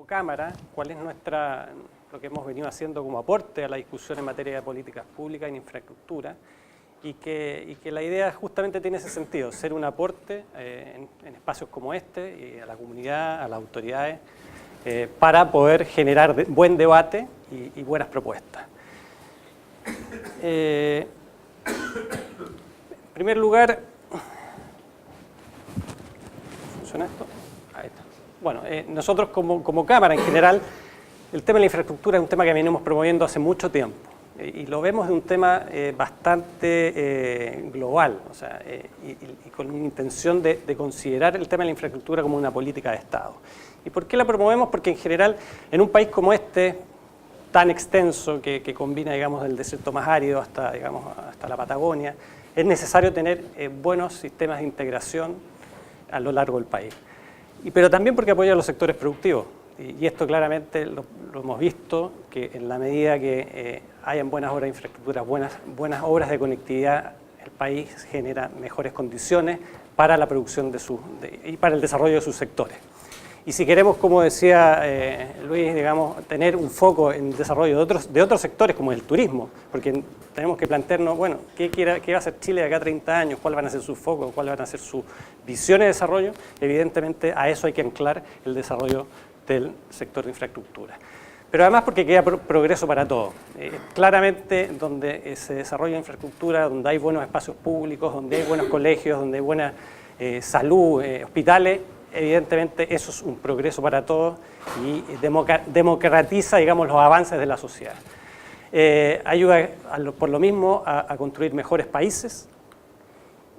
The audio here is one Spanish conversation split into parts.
como Cámara, cuál es lo que hemos venido haciendo como aporte a la discusión en materia de políticas públicas y en infraestructura, y que la idea justamente tiene ese sentido, ser un aporte en espacios como este, y a la comunidad, a las autoridades, para poder generar buen debate y buenas propuestas. En primer lugar, ¿funciona esto? Ahí está. Bueno, nosotros como Cámara en general, el tema de la infraestructura es un tema que venimos promoviendo hace mucho tiempo y lo vemos de un tema bastante global, o sea, y con una intención de considerar el tema de la infraestructura como una política de Estado. ¿Y por qué la promovemos? Porque en general, en un país como este, tan extenso, que combina, digamos, del desierto más árido hasta la Patagonia, es necesario tener buenos sistemas de integración a lo largo del país. Pero también porque apoya a los sectores productivos. Y esto claramente lo hemos visto, que en la medida que hayan buenas obras de infraestructura, buenas obras de conectividad, el país genera mejores condiciones para la producción y para el desarrollo de sus sectores. Y si queremos, como decía Luis, digamos, tener un foco en el desarrollo de otros sectores como el turismo, porque tenemos que plantearnos, bueno, ¿qué va a hacer Chile de acá a 30 años? ¿Cuáles van a ser sus focos? ¿Cuáles van a ser sus visiones de desarrollo? Evidentemente a eso hay que anclar el desarrollo del sector de infraestructura. Pero además porque queda progreso para todos. Claramente donde se desarrolla infraestructura, donde hay buenos espacios públicos, donde hay buenos colegios, donde hay buena salud, hospitales, evidentemente eso es un progreso para todos y democratiza, digamos, los avances de la sociedad. Ayuda por lo mismo a construir mejores países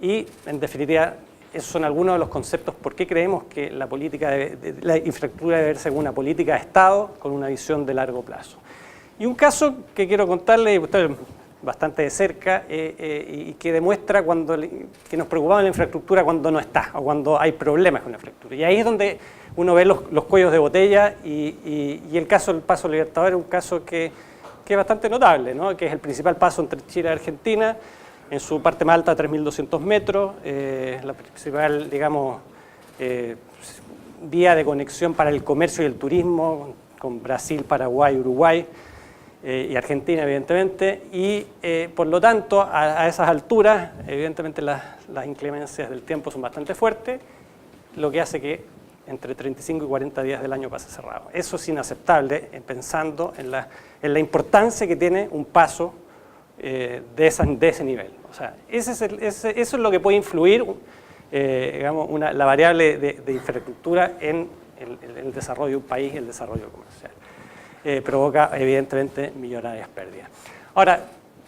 y, en definitiva, esos son algunos de los conceptos por qué creemos que la infraestructura debe verse como una política de Estado con una visión de largo plazo. Y un caso que quiero contarles, bastante de cerca, y que demuestra que nos preocupamos de la infraestructura cuando no está, o cuando hay problemas con la infraestructura. Y ahí es donde uno ve los cuellos de botella, y el caso del Paso Libertador es un caso que es bastante notable, ¿no? Que es el principal paso entre Chile y Argentina, en su parte más alta, 3.200 metros, la principal, digamos, vía de conexión para el comercio y el turismo, con Brasil, Paraguay, Uruguay y Argentina, evidentemente, y por lo tanto, a esas alturas, evidentemente las inclemencias del tiempo son bastante fuertes, lo que hace que entre 35 y 40 días del año pase cerrado. Eso es inaceptable, pensando en la importancia que tiene un paso de ese nivel. O sea, eso es lo que puede influir, digamos, la variable de infraestructura en el desarrollo de un país y el desarrollo comercial. Provoca, evidentemente, millonarias pérdidas. Ahora,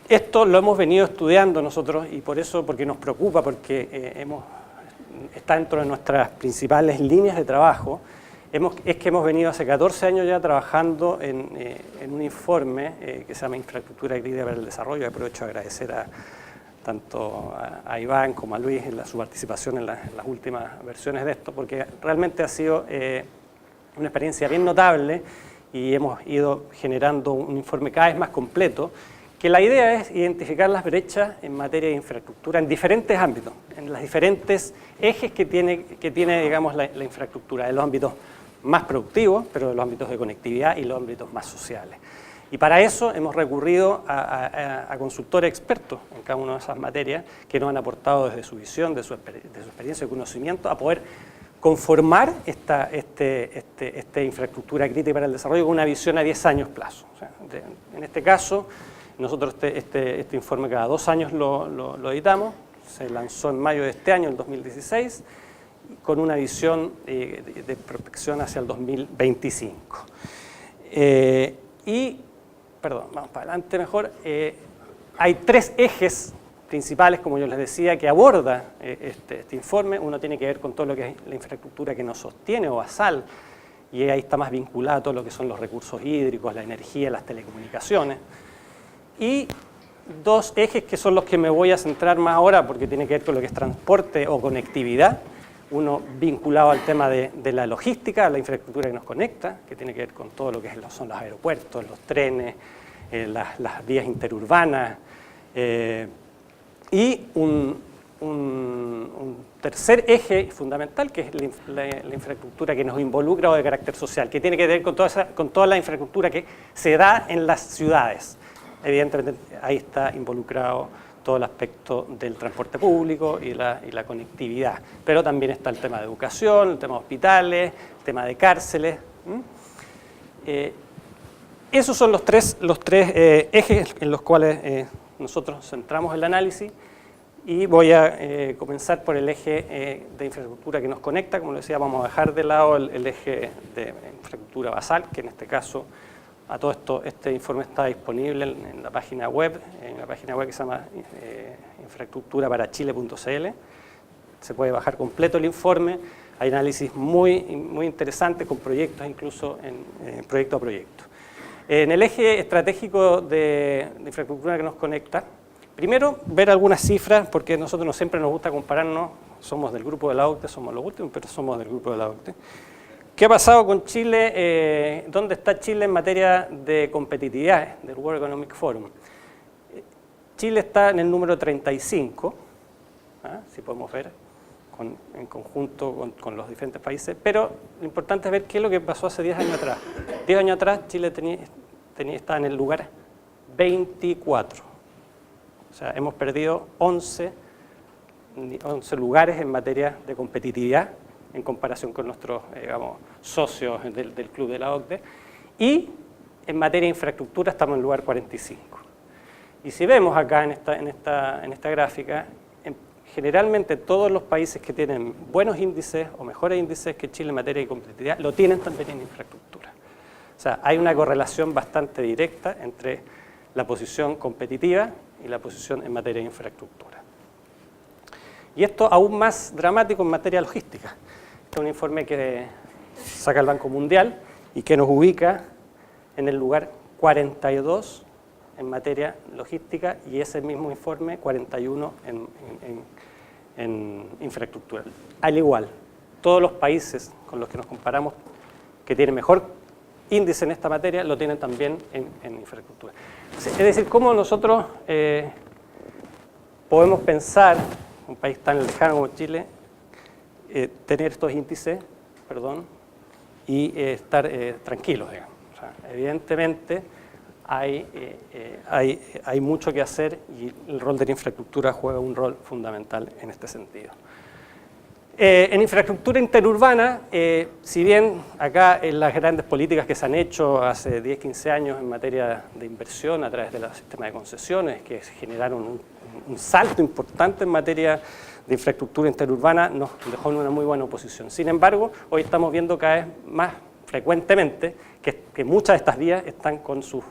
esto lo hemos venido estudiando nosotros y porque nos preocupa, porque está dentro de nuestras principales líneas de trabajo. Es que hemos venido hace 14 años ya trabajando en un informe que se llama Infraestructura Crítica para el Desarrollo. Aprovecho a agradecer tanto a Iván como a Luis su participación en las últimas versiones de esto, porque realmente ha sido una experiencia bien notable y hemos ido generando un informe cada vez más completo, que la idea es identificar las brechas en materia de infraestructura en diferentes ámbitos, en los diferentes ejes que tiene digamos, la infraestructura, de los ámbitos más productivos, pero de los ámbitos de conectividad y los ámbitos más sociales. Y para eso hemos recurrido a consultores expertos en cada una de esas materias que nos han aportado desde su visión, de su experiencia y conocimiento, a poder conformar esta infraestructura crítica para el desarrollo con una visión a 10 años plazo. O sea, en este caso, nosotros este informe cada 2 años lo editamos, se lanzó en mayo de este año, el 2016, con una visión de prospección hacia el 2025. Vamos para adelante mejor. Hay 3 ejes principales, como yo les decía, que aborda este informe. Uno tiene que ver con todo lo que es la infraestructura que nos sostiene, o basal, y ahí está más vinculado a todo lo que son los recursos hídricos, la energía, las telecomunicaciones. Y 2 ejes que son los que me voy a centrar más ahora, porque tiene que ver con lo que es transporte o conectividad. Uno vinculado al tema de la logística, la infraestructura que nos conecta, que tiene que ver con todo lo que son los aeropuertos, los trenes, las vías interurbanas, y un un tercer eje fundamental, que es la infraestructura que nos involucra o de carácter social, que tiene que ver con toda la infraestructura que se da en las ciudades. Evidentemente ahí está involucrado todo el aspecto del transporte público y la conectividad, pero también está el tema de educación, el tema de hospitales, el tema de cárceles. Esos son los tres ejes en los cuales nosotros centramos el análisis, y voy a comenzar por el eje de infraestructura que nos conecta. Como les decía, vamos a dejar de lado el eje de infraestructura basal, que en este caso, a todo esto, este informe está disponible en la página web, que se llama infraestructuraparachile.cl. Se puede bajar completo el informe, hay análisis muy interesantes con proyectos, incluso en proyecto a proyecto. En el eje estratégico de infraestructura que nos conecta, primero ver algunas cifras, porque a nosotros no siempre nos gusta compararnos, somos del grupo de la OCDE, somos los últimos, pero somos del grupo de la OCDE. ¿Qué ha pasado con Chile? ¿Dónde está Chile en materia de competitividad del World Economic Forum? Chile está en el número 35, si podemos ver, en conjunto con los diferentes países, pero lo importante es ver qué es lo que pasó hace 10 años atrás. 10 años atrás Chile estaba en el lugar 24. O sea, hemos perdido 11 lugares en materia de competitividad en comparación con nuestros socios del club de la OCDE, y en materia de infraestructura estamos en el lugar 45. Y si vemos acá en esta gráfica, generalmente todos los países que tienen buenos índices o mejores índices que Chile en materia de competitividad lo tienen también en infraestructura. O sea, hay una correlación bastante directa entre la posición competitiva y la posición en materia de infraestructura. Y esto aún más dramático en materia logística. Este es un informe que saca el Banco Mundial y que nos ubica en el lugar 42 en materia logística, y ese mismo informe 41 en infraestructura. Al igual, todos los países con los que nos comparamos que tienen mejor índice en esta materia lo tienen también en infraestructura. Es decir, cómo nosotros podemos pensar, un país tan lejano como Chile, tener estos índices, y estar tranquilos, digamos. O sea, evidentemente hay mucho que hacer, y el rol de la infraestructura juega un rol fundamental en este sentido. En infraestructura interurbana, si bien acá en las grandes políticas que se han hecho hace 10, 15 años en materia de inversión a través del sistema de concesiones, que generaron un salto importante en materia de infraestructura interurbana, nos dejó en una muy buena posición. Sin embargo, hoy estamos viendo cada vez más frecuentemente que muchas de estas vías están con sus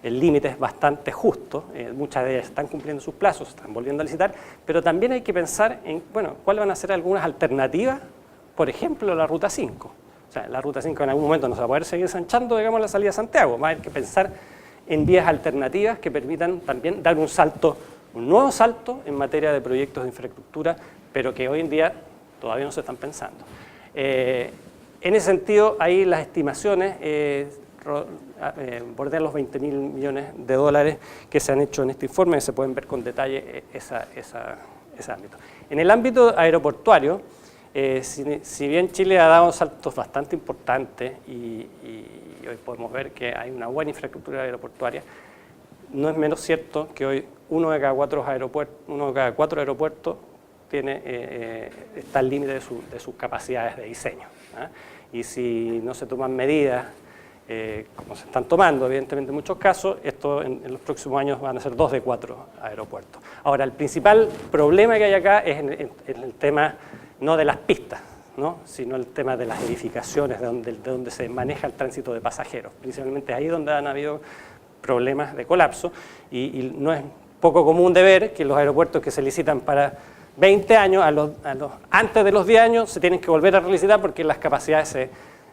límites bastante justos, muchas de ellas están cumpliendo sus plazos, están volviendo a licitar, pero también hay que pensar en, cuáles van a ser algunas alternativas, por ejemplo, la Ruta 5. O sea, la Ruta 5 en algún momento no se va a poder seguir ensanchando, la salida a Santiago, va a haber que pensar en vías alternativas que permitan también dar un nuevo salto en materia de proyectos de infraestructura, pero que hoy en día todavía no se están pensando. En ese sentido, ahí las estimaciones bordean los 20.000 millones de dólares que se han hecho en este informe, y se pueden ver con detalle ese ámbito. En el ámbito aeroportuario, si bien Chile ha dado saltos bastante importantes y hoy podemos ver que hay una buena infraestructura aeroportuaria, no es menos cierto que hoy uno de cada cuatro aeropuertos está al límite de sus capacidades de diseño. Y si no se toman medidas, como se están tomando, evidentemente en muchos casos, esto en los próximos años van a ser 2 de 4 aeropuertos. Ahora, el principal problema que hay acá es en el tema no de las pistas, sino el tema de las edificaciones, de donde se maneja el tránsito de pasajeros. Principalmente ahí donde han habido problemas de colapso, y no es poco común de ver que los aeropuertos que se licitan para 20 años, antes de los 10 años se tienen que volver a relicitar porque las capacidades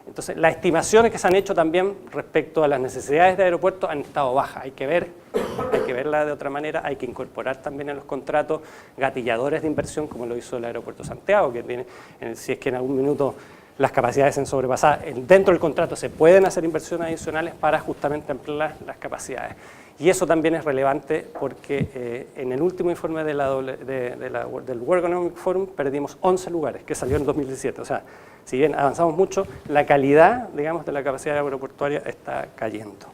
Entonces, las estimaciones que se han hecho también respecto a las necesidades de aeropuertos han estado bajas. Hay que verla de otra manera, hay que incorporar también en los contratos gatilladores de inversión, como lo hizo el Aeropuerto Santiago, que tiene, si es que en algún minuto las capacidades en sobrepasada. Dentro del contrato se pueden hacer inversiones adicionales para justamente ampliar las capacidades. Y eso también es relevante porque en el último informe del World Economic Forum perdimos 11 lugares, que salió en 2017. O sea, si bien avanzamos mucho, la calidad, digamos, de la capacidad aeroportuaria está cayendo.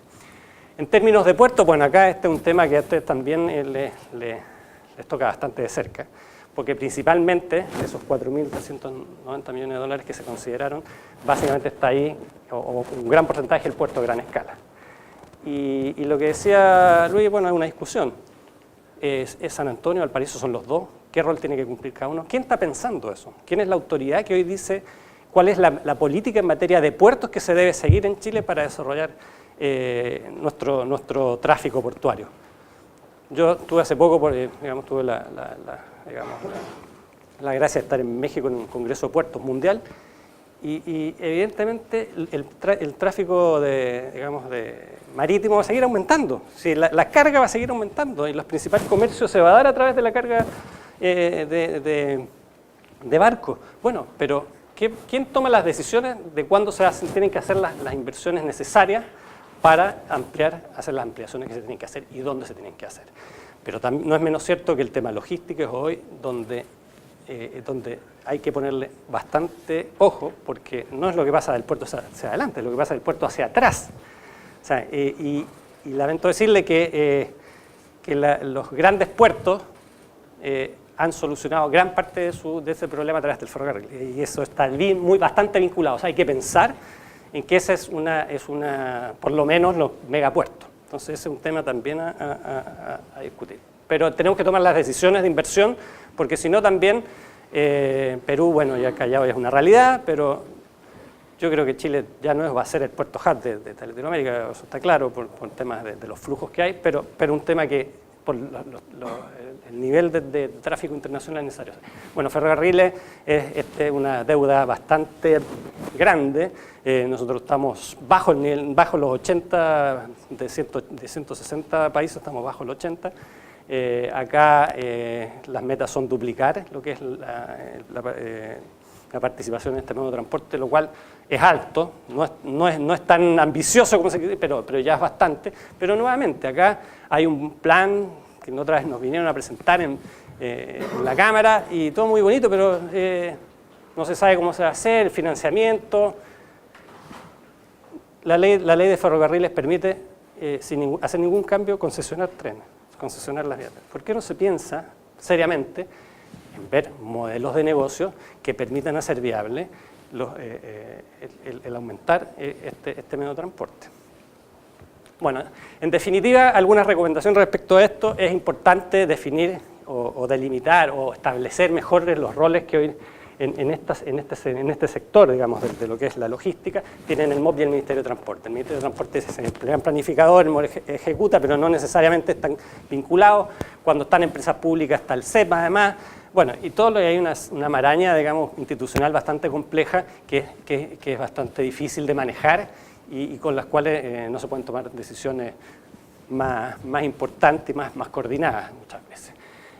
En términos de puertos, bueno, acá este es un tema que a ustedes también les toca bastante de cerca, porque principalmente esos 4.390 millones de dólares que se consideraron, básicamente está ahí, o un gran porcentaje del puerto a gran escala. Y lo que decía Luis, bueno, es una discusión. ¿Es San Antonio, Valparaíso son los dos? ¿Qué rol tiene que cumplir cada uno? ¿Quién está pensando eso? ¿Quién es la autoridad que hoy dice cuál es la política en materia de puertos que se debe seguir en Chile para desarrollar nuestro tráfico portuario? Yo tuve hace poco, digamos, tuve la gracia de estar en México en un congreso de puertos mundial y evidentemente el tráfico marítimo va a seguir aumentando. Sí, la carga va a seguir aumentando y los principales comercios se va a dar a través de la carga de barcos. Bueno, pero ¿quién toma las decisiones de cuándo tienen que hacer las inversiones necesarias para hacer las ampliaciones que se tienen que hacer y dónde se tienen que hacer? Pero también no es menos cierto que el tema logístico es hoy donde hay que ponerle bastante ojo, porque no es lo que pasa del puerto hacia adelante, es lo que pasa del puerto hacia atrás. O sea, y lamento decirle que los grandes puertos han solucionado gran parte de ese problema a través del ferrocarril, y eso está bastante vinculado. O sea, hay que pensar en que esa es por lo menos los megapuertos. Entonces ese es un tema también a discutir. Pero tenemos que tomar las decisiones de inversión, porque si no también Perú, bueno, ya Callao ya es una realidad, pero yo creo que Chile ya no va a ser el puerto hub de Latinoamérica, eso está claro, por temas de los flujos que hay, pero un tema que por el nivel de tráfico internacional necesario. Bueno, ferrocarriles es una deuda bastante grande. Nosotros estamos bajo los 80, de 160 países estamos bajo los 80. Acá las metas son duplicar lo que es la participación en este modo de transporte, lo cual es alto, no es tan ambicioso como se quiere, pero ya es bastante. Pero nuevamente, acá hay un plan que otra vez nos vinieron a presentar en la Cámara y todo muy bonito, pero no se sabe cómo se va a hacer, el financiamiento. La ley de ferrocarriles permite, sin hacer ningún cambio, concesionar trenes, concesionar las vías. ¿Por qué no se piensa seriamente en ver modelos de negocio que permitan hacer viable el aumentar este medio de transporte? Bueno, en definitiva, algunas recomendaciones respecto a esto. Es importante definir o delimitar o establecer mejor los roles que hoy en este sector, digamos, de lo que es la logística, tienen el MOP y el Ministerio de Transporte. El Ministerio de Transporte es el gran planificador, el MOP ejecuta, pero no necesariamente están vinculados. Cuando están empresas públicas está el CEP, además. Bueno, y todo lo que hay una maraña, digamos, institucional bastante compleja que es bastante difícil de manejar y con las cuales no se pueden tomar decisiones más importantes y más coordinadas muchas veces.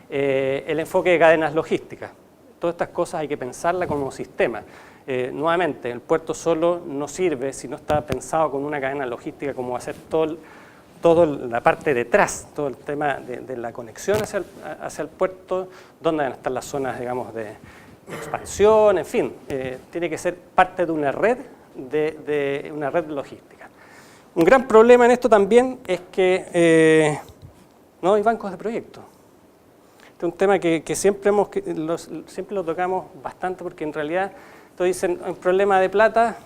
El enfoque de cadenas logísticas. Todas estas cosas hay que pensarlas como sistema. Nuevamente, el puerto solo no sirve si no está pensado con una cadena logística como va a ser toda la parte detrás, todo el tema de la conexión hacia el puerto, donde van a estar las zonas, digamos, de expansión, en fin, tiene que ser parte de una red logística. Un gran problema en esto también es que no hay bancos de proyectos. Este es un tema que siempre lo tocamos bastante, porque en realidad todos dicen un problema de plata.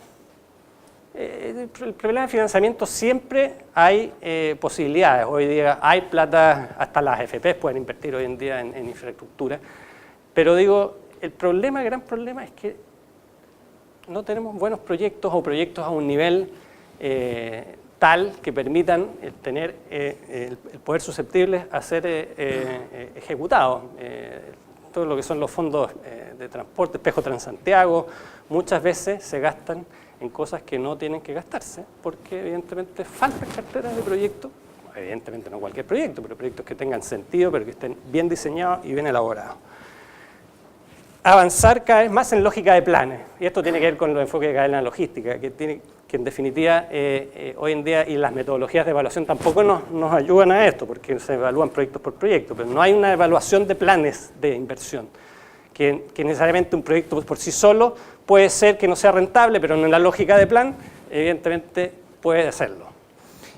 El problema de financiamiento siempre hay posibilidades. Hoy día hay plata, hasta las AFP pueden invertir hoy en día en infraestructura. Pero digo, el gran problema es que no tenemos buenos proyectos o proyectos a un nivel tal que permitan tener el poder susceptible a ser ejecutados. Todo lo que son los fondos de transporte, Espejo Transantiago, muchas veces se gastan en cosas que no tienen que gastarse, porque evidentemente faltan carteras de proyectos, evidentemente no cualquier proyecto, pero proyectos que tengan sentido, pero que estén bien diseñados y bien elaborados. avanzar cada vez más en lógica de planes. Y esto tiene que ver con los enfoques de cadena logística, que en definitiva hoy en día, y las metodologías de evaluación tampoco nos ayudan a esto, porque se evalúan proyectos por proyecto, pero no hay una evaluación de planes de inversión, que necesariamente un proyecto por sí solo puede ser que no sea rentable, pero en la lógica de plan, evidentemente puede hacerlo.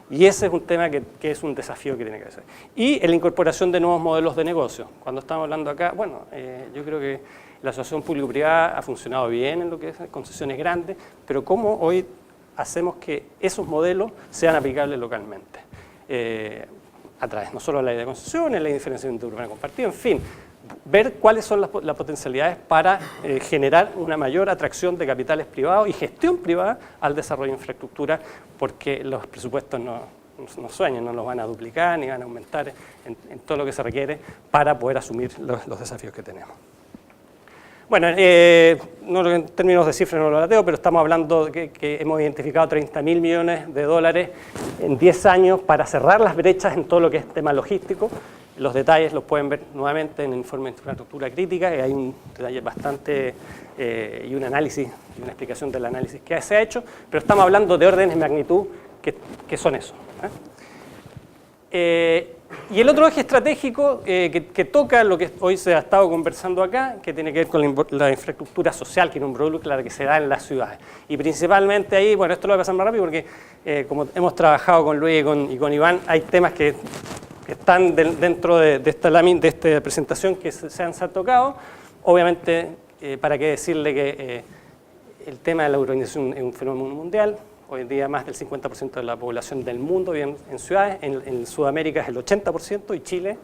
Y ese es un tema que es un desafío que tiene que hacer. Y en la incorporación de nuevos modelos de negocio. Cuando estamos hablando acá, bueno, yo creo que la asociación público-privada ha funcionado bien en lo que es concesiones grandes, pero ¿cómo hoy hacemos que esos modelos sean aplicables localmente? A través no solo de la ley de concesiones, la ley de diferenciación urbana compartida, en fin, ver cuáles son las potencialidades para generar una mayor atracción de capitales privados y gestión privada al desarrollo de infraestructura, porque los presupuestos no sueñan, no los van a duplicar ni van a aumentar en todo lo que se requiere para poder asumir los desafíos que tenemos. Bueno, en términos de cifras no lo lateo, pero estamos hablando de que hemos identificado 30.000 millones de dólares en 10 años para cerrar las brechas en todo lo que es tema logístico. Los detalles los pueden ver nuevamente en el informe de infraestructura crítica, y hay un detalle bastante y un análisis y una explicación del análisis que se ha hecho, pero estamos hablando de órdenes de magnitud que son eso. Y el otro eje estratégico que toca lo que hoy se ha estado conversando acá, que tiene que ver con la infraestructura social, que involucra la que se da en las ciudades. Y principalmente ahí, bueno, esto lo voy a pasar más rápido porque como hemos trabajado con Luis y con Iván, hay temas que están dentro de esta presentación que se han tocado. Obviamente, para qué decirle que el tema de la urbanización es un fenómeno mundial. Hoy en día más del 50% de la población del mundo vive en ciudades, en Sudamérica es el 80% y Chile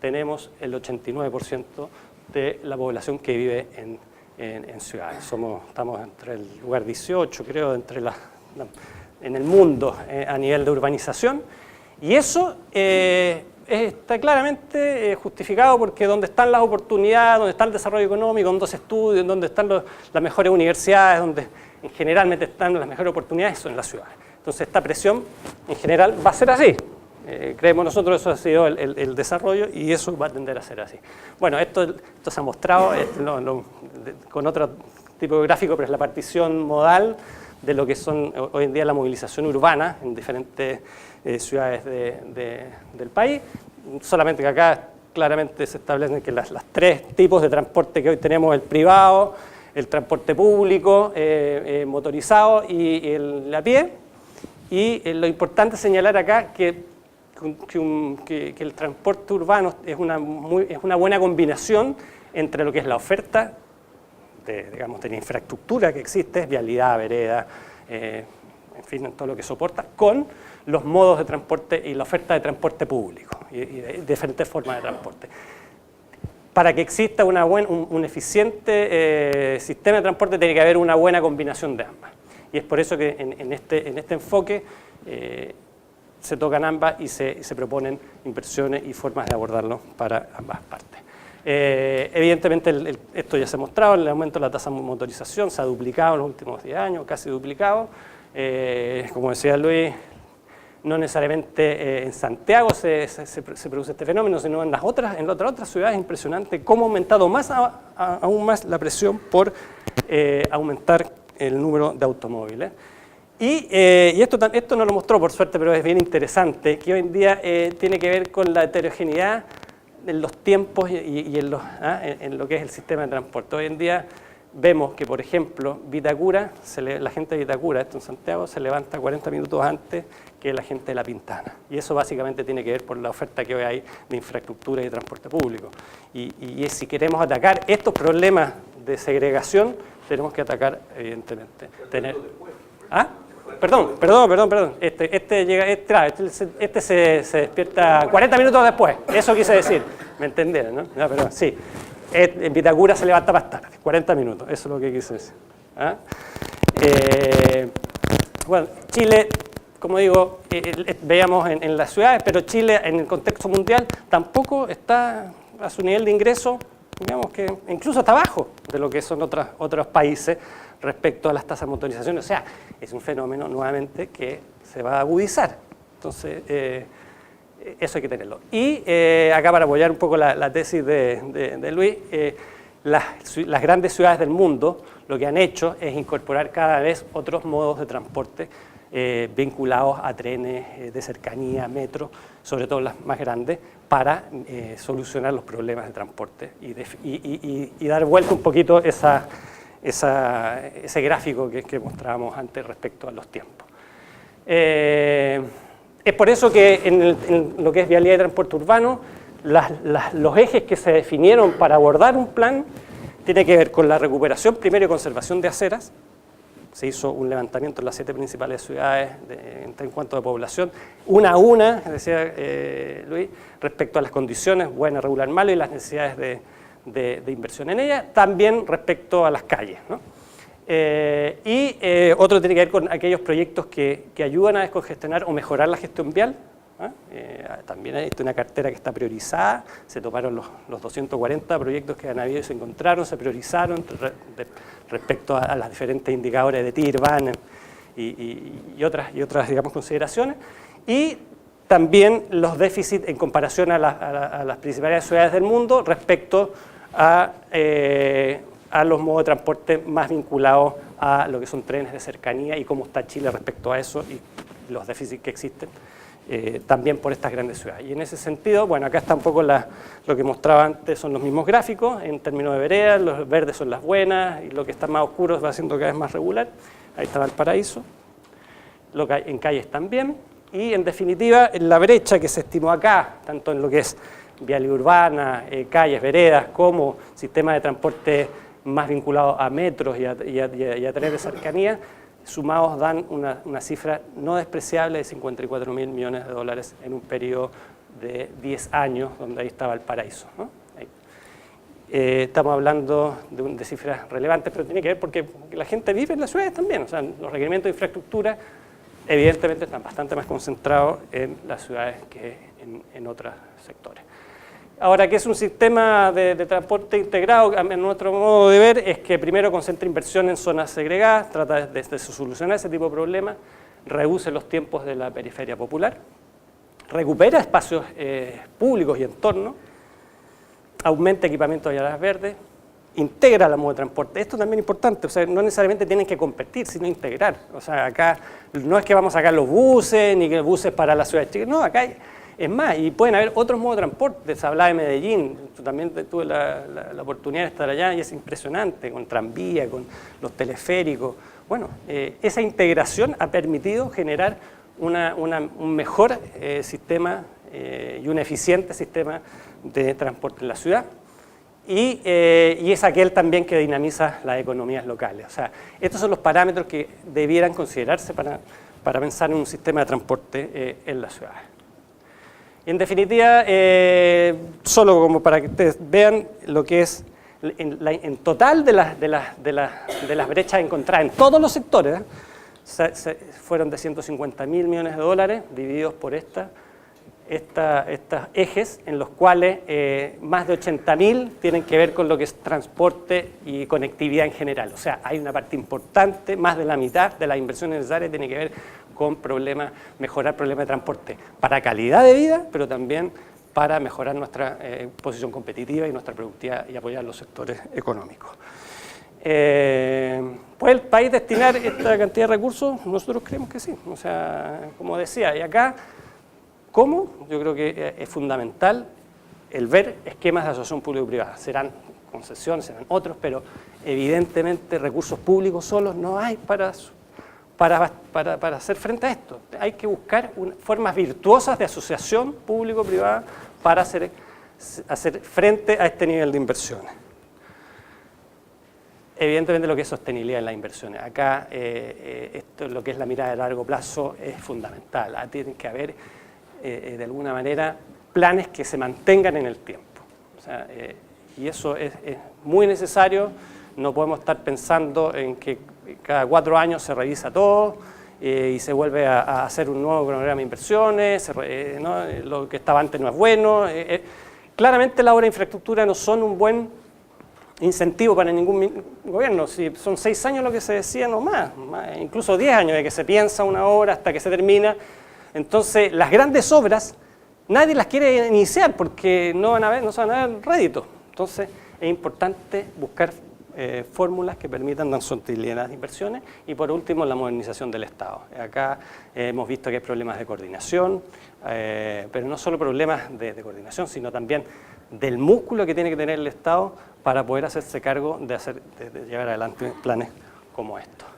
tenemos el 89% de la población que vive en ciudades. Estamos entre el lugar 18, creo, en el mundo a nivel de urbanización, y eso está claramente justificado porque donde están las oportunidades, donde está el desarrollo económico, donde se estudia, donde están las mejores universidades, donde generalmente están las mejores oportunidades, son en las ciudades. Entonces esta presión en general va a ser así. Creemos nosotros eso ha sido el desarrollo y eso va a tender a ser así. Bueno, esto se ha mostrado con otro tipo de gráfico, pero es la partición modal de lo que son hoy en día la movilización urbana en diferentes ciudades del país. Solamente que acá claramente se establecen que las tres tipos de transporte que hoy tenemos, el privado, el transporte público, motorizado y el a pie. Y lo importante es señalar acá que el transporte urbano es una buena combinación entre lo que es la oferta de la infraestructura que existe, vialidad, vereda, en fin, en todo lo que soporta, con los modos de transporte y la oferta de transporte público y de diferentes formas de transporte. Para que exista un eficiente sistema de transporte tiene que haber una buena combinación de ambas. Y es por eso que en este enfoque se tocan ambas y se proponen inversiones y formas de abordarlo para ambas partes. Evidentemente esto ya se ha mostrado, el aumento de la tasa de motorización se ha duplicado en los últimos 10 años, casi duplicado. Como decía Luis, no necesariamente en Santiago se produce este fenómeno, sino en las otras ciudades. Es impresionante cómo ha aumentado aún más la presión por aumentar el número de automóviles. Y esto no lo mostró por suerte, pero es bien interesante, que hoy en día tiene que ver con la heterogeneidad en los tiempos y en lo que es el sistema de transporte. Hoy en día vemos que, por ejemplo, Vitacura, la gente de Vitacura, esto en Santiago, se levanta 40 minutos antes que la gente de La Pintana. Y eso básicamente tiene que ver por la oferta que hoy hay de infraestructura y de transporte público. Y si queremos atacar estos problemas de segregación, tenemos que atacar, evidentemente. Perdón. Este se despierta 40 minutos después. Eso quise decir. ¿Me entendieron, no? No, pero sí. En Vitacura se levanta más tarde, 40 minutos. Eso es lo que quise decir. Bueno, Chile, como digo, veíamos en las ciudades, pero Chile en el contexto mundial tampoco está a su nivel de ingreso, digamos que incluso está abajo de lo que son otros países respecto a las tasas de motorización. O sea, es un fenómeno nuevamente que se va a agudizar. Entonces, eso hay que tenerlo. Y acá para apoyar un poco la tesis de Luis, las grandes ciudades del mundo lo que han hecho es incorporar cada vez otros modos de transporte vinculados a trenes de cercanía, metro, sobre todo las más grandes, para solucionar los problemas de transporte y dar vuelta un poquito ese gráfico que mostrábamos antes respecto a los tiempos. Es por eso que en lo que es vialidad y transporte urbano, los ejes que se definieron para abordar un plan tiene que ver con la recuperación primero y conservación de aceras. Se hizo un levantamiento en las 7 principales ciudades en cuanto a población, una a una, decía Luis, respecto a las condiciones, buena, regular, malo, y las necesidades de inversión en ellas, también respecto a las calles, ¿no? Otro tiene que ver con aquellos proyectos que ayudan a descongestionar o mejorar la gestión vial. También hay una cartera que está priorizada, se tomaron los 240 proyectos que han habido y se encontraron, se priorizaron respecto a las diferentes indicadores de TIR, BAN y otras digamos, consideraciones, y también los déficits en comparación a las principales ciudades del mundo respecto a los modos de transporte más vinculados a lo que son trenes de cercanía y cómo está Chile respecto a eso y los déficits que existen. También por estas grandes ciudades. Y en ese sentido, bueno, acá está un poco lo que mostraba antes, son los mismos gráficos, en términos de veredas, los verdes son las buenas, y lo que está más oscuro va siendo cada vez más regular. Ahí está Valparaíso, lo que hay en calles también, y en definitiva, en la brecha que se estimó acá, tanto en lo que es vialidad urbana, calles, veredas, como sistema de transporte más vinculado a metros y a trenes de cercanía, sumados dan una cifra no despreciable de 54.000 millones de dólares en un periodo de 10 años, donde ahí estaba el paraíso, ¿no? Estamos hablando de cifras relevantes, pero tiene que ver porque la gente vive en las ciudades también, o sea, los requerimientos de infraestructura evidentemente están bastante más concentrados en las ciudades que en otros sectores. Ahora, ¿qué es un sistema de transporte integrado? En nuestro modo de ver es que primero concentra inversión en zonas segregadas, trata de solucionar ese tipo de problemas, reduce los tiempos de la periferia popular, recupera espacios públicos y entornos, aumenta equipamiento de áreas verdes, integra la modo de transporte. Esto también es importante, o sea, no necesariamente tienen que competir, sino integrar. O sea, acá no es que vamos a sacar los buses, ni que buses para las ciudades chicas, no, acá hay... Es más, y pueden haber otros modos de transporte. Se hablaba de Medellín, yo también tuve la oportunidad de estar allá y es impresionante, con tranvía, con los teleféricos. Bueno, esa integración ha permitido generar un mejor sistema y un eficiente sistema de transporte en la ciudad. Y es aquel también que dinamiza las economías locales. O sea, estos son los parámetros que debieran considerarse para pensar en un sistema de transporte en la ciudad. En definitiva, solo como para que ustedes vean lo que es en total de las brechas encontradas en todos los sectores, fueron de 150.000 millones de dólares divididos por estos ejes, en los cuales más de 80.000 tienen que ver con lo que es transporte y conectividad en general. O sea, hay una parte importante, más de la mitad de las inversiones necesarias tiene que ver con mejorar problemas de transporte para calidad de vida, pero también para mejorar nuestra posición competitiva y nuestra productividad y apoyar los sectores económicos. ¿Puede el país destinar esta cantidad de recursos? Nosotros creemos que sí. O sea, como decía, y acá, ¿cómo? Yo creo que es fundamental el ver esquemas de asociación público-privada. Serán concesiones, serán otros, pero evidentemente recursos públicos solos no hay para hacer frente a esto. Hay que buscar formas virtuosas de asociación público-privada para hacer frente a este nivel de inversiones. Evidentemente lo que es sostenibilidad en las inversiones. Acá esto, lo que es la mirada de largo plazo es fundamental. Tiene que haber de alguna manera planes que se mantengan en el tiempo. O sea, y eso es muy necesario. No podemos estar pensando en que cada 4 años se revisa todo y se vuelve a hacer un nuevo cronograma de inversiones, ¿no? Lo que estaba antes no es bueno. Claramente las obras de infraestructura no son un buen incentivo para ningún gobierno. Si son 6 años lo que se decía, no más, incluso 10 años de que se piensa una obra hasta que se termina. Entonces las grandes obras nadie las quiere iniciar porque no se van a ver réditos. Entonces es importante buscar fórmulas que permitan la sostenibilidad de las inversiones y por último la modernización del Estado. Acá hemos visto que hay problemas de coordinación, pero no solo problemas de coordinación, sino también del músculo que tiene que tener el Estado para poder hacerse cargo de llevar adelante planes como estos.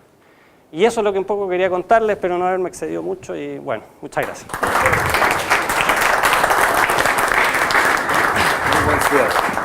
Y eso es lo que un poco quería contarles, espero no haberme excedido mucho y bueno, muchas gracias. Muy buen cierre.